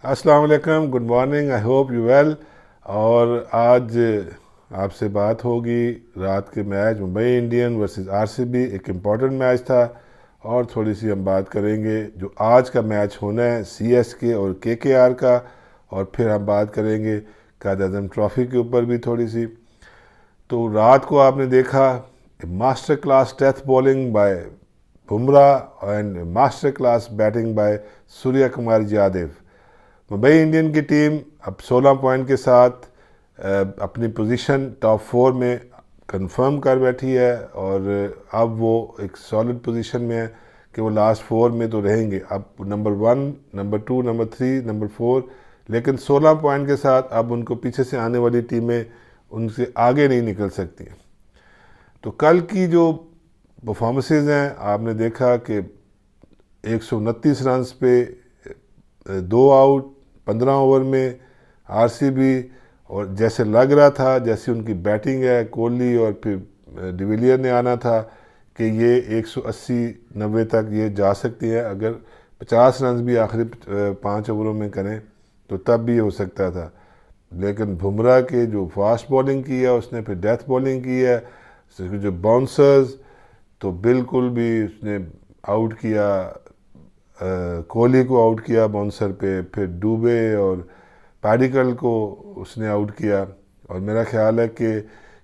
अस्सलाम वालेकुम, good morning, I hope you well. और आज आपसे बात होगी रात के match Mumbai Indian versus RCB. एक इम्पॉर्टेंट मैच था और थोड़ी सी हम बात करेंगे जो आज का मैच होना है सीएसके और केकेआर का। और फिर हम बात करेंगे कायद आज़म ट्रॉफी के ऊपर भी थोड़ी सी। तो रात को आपने देखा master class death bowling bye Bumrah and master class batting bye Surya Kumar Yadav. Mumbai Indian की टीम अब 16 पॉइंट के साथ अपनी पोजीशन टॉप 4 में कंफर्म कर बैठी है और अब वो एक सॉलिड पोजीशन में है कि वो लास्ट 4 में तो रहेंगे। अब नंबर 1, नंबर 2, नंबर 3, नंबर 4, लेकिन 16 पॉइंट के साथ अब उनको पीछे से आने वाली टीमें उनसे आगे नहीं निकल सकती। तो कल की जो परफॉर्मेंसेज हैं आपने देखा कि 129 रन पे 2 आउट 15 ओवर में आरसीबी। और जैसे लग रहा था जैसी उनकी बैटिंग है कोहली और फिर डिविलियर ने आना था कि ये 180-90 तक ये जा सकती है। अगर 50 रन भी आखिरी 5 ओवरों में करें तो तब भी ये हो सकता था। लेकिन बुमराह के जो फास्ट बॉलिंग की है उसने, फिर डेथ बॉलिंग की है, जो बाउंसर्स तो बिल्कुल भी उसने आउट किया। कोहली को आउट किया बाउंसर पे, फिर डूबे और पैडिकल को उसने आउट किया। और मेरा ख्याल है कि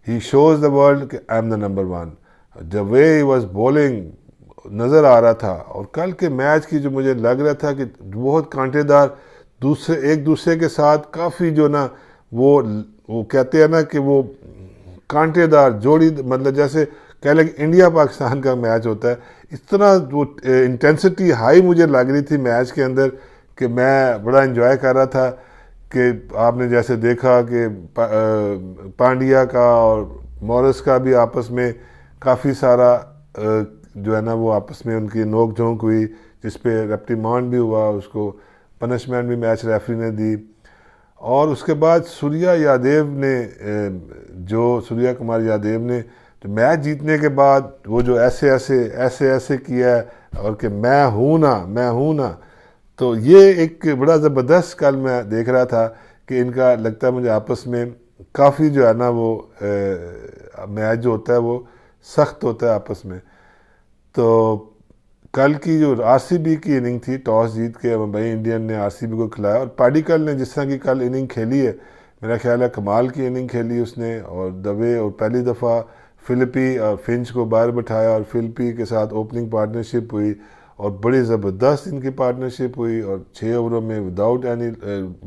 ही शोज़ द वर्ल्ड कि I am the number 1। The way he was bowling नज़र आ रहा था। और कल के मैच की जो मुझे लग रहा था कि बहुत कांटेदार, एक दूसरे के साथ काफ़ी जो ना वो कहते हैं ना कि वो कांटेदार जोड़ी, मतलब जैसे कह लें इंडिया पाकिस्तान का मैच होता है, इस तरह वो इंटेंसिटी हाई मुझे लग रही थी मैच के अंदर कि मैं बड़ा एंजॉय कर रहा था। कि आपने जैसे देखा कि पांड्या का और मॉरिस का भी आपस में काफ़ी सारा जो है ना वो आपस में उनकी नोक झोंक हुई, जिस पे रेप्टिमांड भी हुआ, उसको पनिशमेंट भी मैच रेफरी ने दी। और उसके बाद सूर्या कुमार यादव ने तो मैच जीतने के बाद वो जो ऐसे ऐसे किया है और कि मैं हूँ ना, तो ये एक बड़ा ज़बरदस्त कल मैं देख रहा था कि इनका लगता है मुझे आपस में काफ़ी जो है ना वो मैच जो होता है वो सख्त होता है आपस में। तो कल की जो आरसीबी की इनिंग थी, टॉस जीत के मुंबई इंडियन ने आरसीबी को खिलाया और पाडिकल ने जिस तरह की कल इनिंग खेली है, मेरा ख्याल है कमाल की इनिंग खेली उसने। और दवे और पहली दफ़ा फिलिपी और फिंच को बाहर बिठाया और फिलिपी के साथ ओपनिंग पार्टनरशिप हुई और बड़ी ज़बरदस्त इनकी पार्टनरशिप हुई। और 6 ओवरों में विदाउट एनी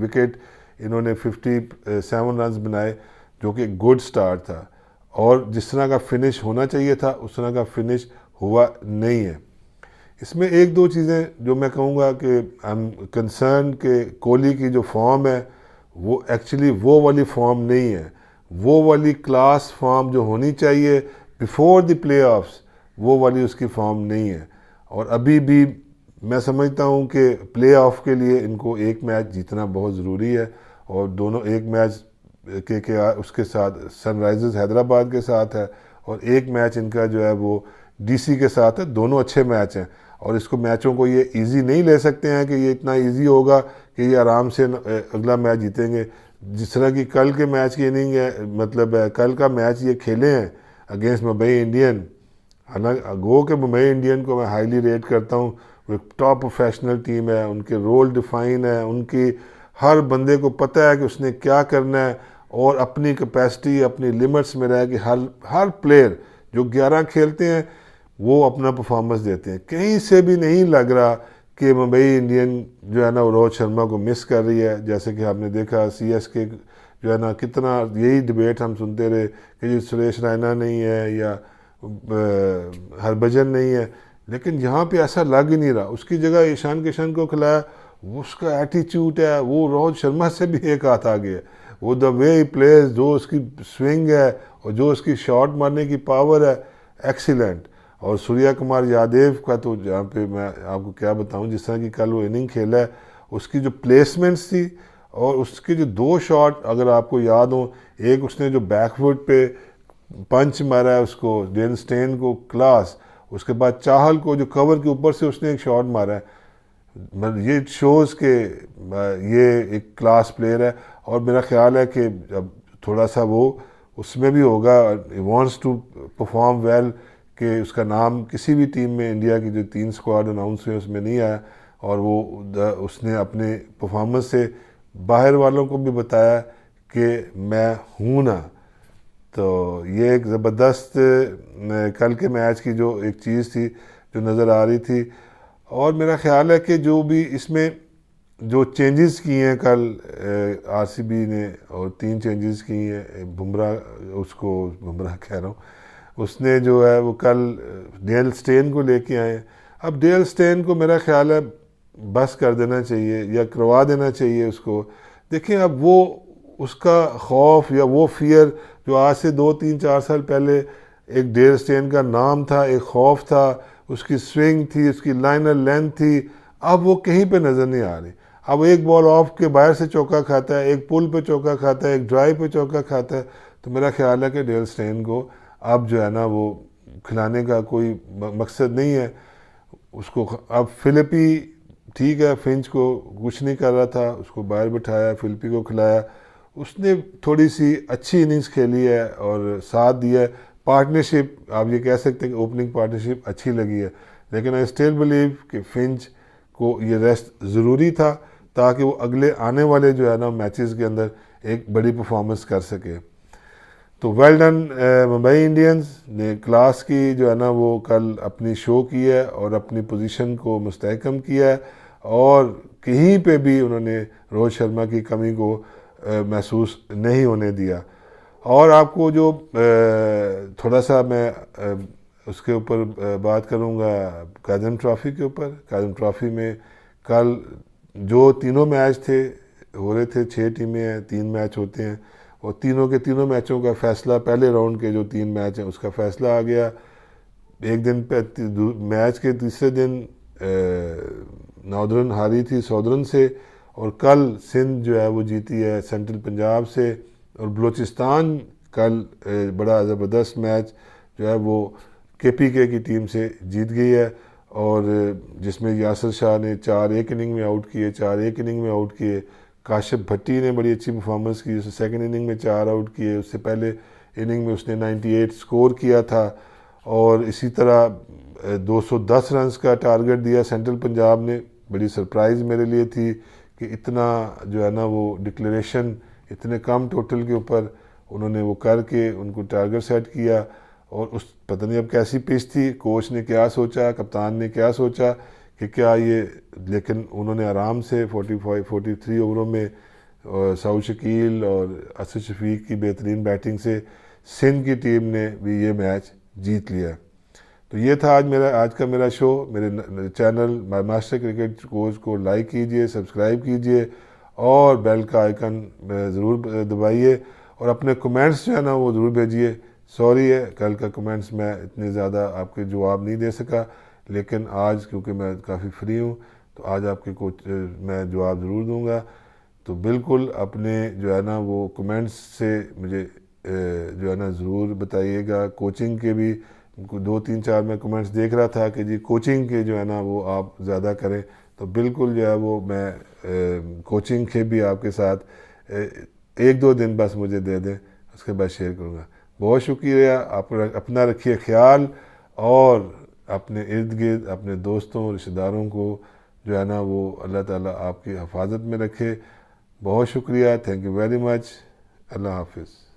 विकेट इन्होंने 57 रन बनाए, जो कि गुड स्टार्ट था। और जिस तरह का फिनिश होना चाहिए था उस तरह का फिनिश हुआ नहीं है। इसमें एक दो चीज़ें जो मैं कहूँगा कि आई एम कंसर्न कि कोहली की जो फॉर्म है वो एक्चुअली वो वाली फॉर्म नहीं है, वो वाली क्लास फॉर्म जो होनी चाहिए बिफोर द प्लेऑफ्स, वो वाली उसकी फॉर्म नहीं है। और अभी भी मैं समझता हूँ कि प्लेऑफ के लिए इनको एक मैच जीतना बहुत ज़रूरी है। और दोनों एक मैच के उसके साथ सनराइजर्स हैदराबाद के साथ है और एक मैच इनका जो है वो डीसी के साथ है। दोनों अच्छे मैच हैं और इसको मैचों को ये इजी नहीं ले सकते हैं कि ये इतना इजी होगा कि ये आराम से अगला मैच जीतेंगे। जिस तरह की कल के मैच की इनिंग है, मतलब कल का मैच ये खेले हैं अगेंस्ट मुंबई इंडियन। हालांकि गो के मुंबई इंडियन को मैं हाईली रेट करता हूँ, वो एक टॉप प्रोफेशनल टीम है, उनके रोल डिफाइन है, उनकी हर बंदे को पता है कि उसने क्या करना है और अपनी कैपेसिटी अपनी लिमिट्स में रह के हर प्लेयर जो 11 खेलते हैं वो अपना परफॉर्मेंस देते हैं। कहीं से भी नहीं लग रहा कि मुंबई इंडियन जो है ना वो रोहित शर्मा को मिस कर रही है। जैसे कि आपने देखा सीएसके जो है ना, कितना यही डिबेट हम सुनते रहे कि जी सुरेश रैना नहीं है या हरभजन नहीं है, लेकिन यहाँ पे ऐसा लग ही नहीं रहा। उसकी जगह ईशान किशन को खिलाया, उसका एटीट्यूड है वो रोहित शर्मा से भी एक हाथ आगे है। वो द वे ही प्लेज, जो उसकी स्विंग है और जो उसकी शॉट मारने की पावर है, एक्सीलेंट। और सूर्या कुमार यादव का तो जहाँ पे मैं आपको क्या बताऊँ, जिस तरह की कल वो इनिंग खेला है, उसकी जो प्लेसमेंट्स थी और उसके जो 2 शॉट अगर आपको याद हो, एक उसने जो बैकफुट पे पंच मारा है उसको डेन स्टेन को क्लास, उसके बाद चाहल को जो कवर के ऊपर से उसने एक शॉट मारा है। मतलब ये शोज़ के ये एक क्लास प्लेयर है और मेरा ख्याल है कि अब थोड़ा सा वो उसमें भी होगा, वांट्स टू परफॉर्म वेल, कि उसका नाम किसी भी टीम में इंडिया की जो 3 स्क्वाड अनाउंस हुए उसमें नहीं आया, और वो उसने अपने परफॉर्मेंस से बाहर वालों को भी बताया कि मैं हूँ ना। तो ये एक ज़बरदस्त कल के मैच की जो एक चीज़ थी जो नज़र आ रही थी। और मेरा ख्याल है कि जो भी इसमें जो चेंजेस किए हैं कल आरसीबी ने, और 3 चेंजेस किए हैं, बुमराह कह रहा हूँ, उसने जो है वो कल डेल स्टेन को लेके आए हैं। अब डेल स्टेन को मेरा ख्याल है बस कर देना चाहिए या करवा देना चाहिए उसको। देखिए अब वो उसका खौफ या वो फियर जो आज से 2 3 4 साल पहले एक डेल स्टेन का नाम था, एक खौफ था, उसकी स्विंग थी, उसकी लाइनर लेंथ थी, अब वो कहीं पे नज़र नहीं आ रही। अब एक बॉल ऑफ के बाहर से चौका खाता है, एक पुल पे चौका खाता है, एक ड्राइव पे चौका खाता है। तो मेरा ख्याल है कि डेल स्टेन को अब जो है ना वो खिलाने का कोई मकसद नहीं है उसको। अब फिलिपी ठीक है, फिंच को कुछ नहीं कर रहा था, उसको बाहर बिठाया, फिलिपी को खिलाया, उसने थोड़ी सी अच्छी इनिंग्स खेली है और साथ दिया है। पार्टनरशिप आप ये कह सकते हैं कि ओपनिंग पार्टनरशिप अच्छी लगी है, लेकिन आई स्टिल बिलीव कि फिंच को ये रेस्ट ज़रूरी था ताकि वो अगले आने वाले जो है ना मैचेस के अंदर एक बड़ी परफॉर्मेंस कर सके। तो वेल डन मुंबई इंडियंस ने क्लास की जो है ना वो कल अपनी शो की है और अपनी पोजीशन को मुस्तहकम किया है, और कहीं पे भी उन्होंने रोहित शर्मा की कमी को महसूस नहीं होने दिया। और आपको जो थोड़ा सा मैं उसके ऊपर बात करूंगा काज़म ट्रॉफ़ी के ऊपर। काज़म ट्रॉफ़ी में कल जो तीनों मैच थे हो रहे थे, 6 टीमें हैं, 3 मैच होते हैं, और तीनों के तीनों मैचों का फैसला, पहले राउंड के जो 3 मैच हैं उसका फैसला आ गया। एक दिन पे मैच के तीसरे दिन नॉर्दर्न हारी थी साउदर्न से, और कल सिंध जो है वो जीती है सेंट्रल पंजाब से, और बलूचिस्तान कल बड़ा ज़बरदस्त मैच जो है वो केपीके की टीम से जीत गई है, और जिसमें यासिर शाह ने 4 एक इनिंग में आउट किए, 4 एक इनिंग में आउट किए। काशिफ भट्टी ने बड़ी अच्छी परफॉर्मेंस की, उसने सेकंड इनिंग में 4 आउट किए, उससे पहले इनिंग में उसने 98 स्कोर किया था। और इसी तरह 210 रन्स का टारगेट दिया सेंट्रल पंजाब ने। बड़ी सरप्राइज़ मेरे लिए थी कि इतना जो है ना वो डिक्लेरेशन इतने कम टोटल के ऊपर उन्होंने वो करके उनको टारगेट सेट किया। और उस पता नहीं अब कैसी पिच थी, कोच ने क्या सोचा, कप्तान ने क्या सोचा कि क्या ये, लेकिन उन्होंने आराम से 43 ओवरों में सऊद शकील और असद शफीक की बेहतरीन बैटिंग से सिंध की टीम ने भी ये मैच जीत लिया। तो ये था आज का मेरा शो। मेरे channel my master cricket coach को लाइक कीजिए, सब्सक्राइब कीजिए, और बेल का आइकन ज़रूर दबाइए, और अपने कमेंट्स जो है ना वो ज़रूर भेजिए। सॉरी है कल का कमेंट्स मैं इतने ज़्यादा आपके जवाब नहीं दे सका, लेकिन आज क्योंकि मैं काफ़ी फ्री हूँ तो आज आपके मैं जवाब ज़रूर दूँगा। तो बिल्कुल अपने जो है ना वो कमेंट्स से मुझे जो है ना ज़रूर बताइएगा। कोचिंग के भी 2 3 4 मैं कमेंट्स देख रहा था कि जी कोचिंग के जो है ना वो आप ज़्यादा करें, तो बिल्कुल जो है वो मैं कोचिंग के भी आपके साथ 1 2 दिन बस मुझे दे दें, उसके बाद शेयर करूँगा। बहुत शुक्रिया। आप अपना रखिए ख्याल, और अपने इर्द गिर्द अपने दोस्तों रिश्तेदारों को जो है ना वो अल्लाह ताला आपकी हिफाजत में रखे। बहुत शुक्रिया, थैंक यू वेरी मच। अल्लाह हाफिज़।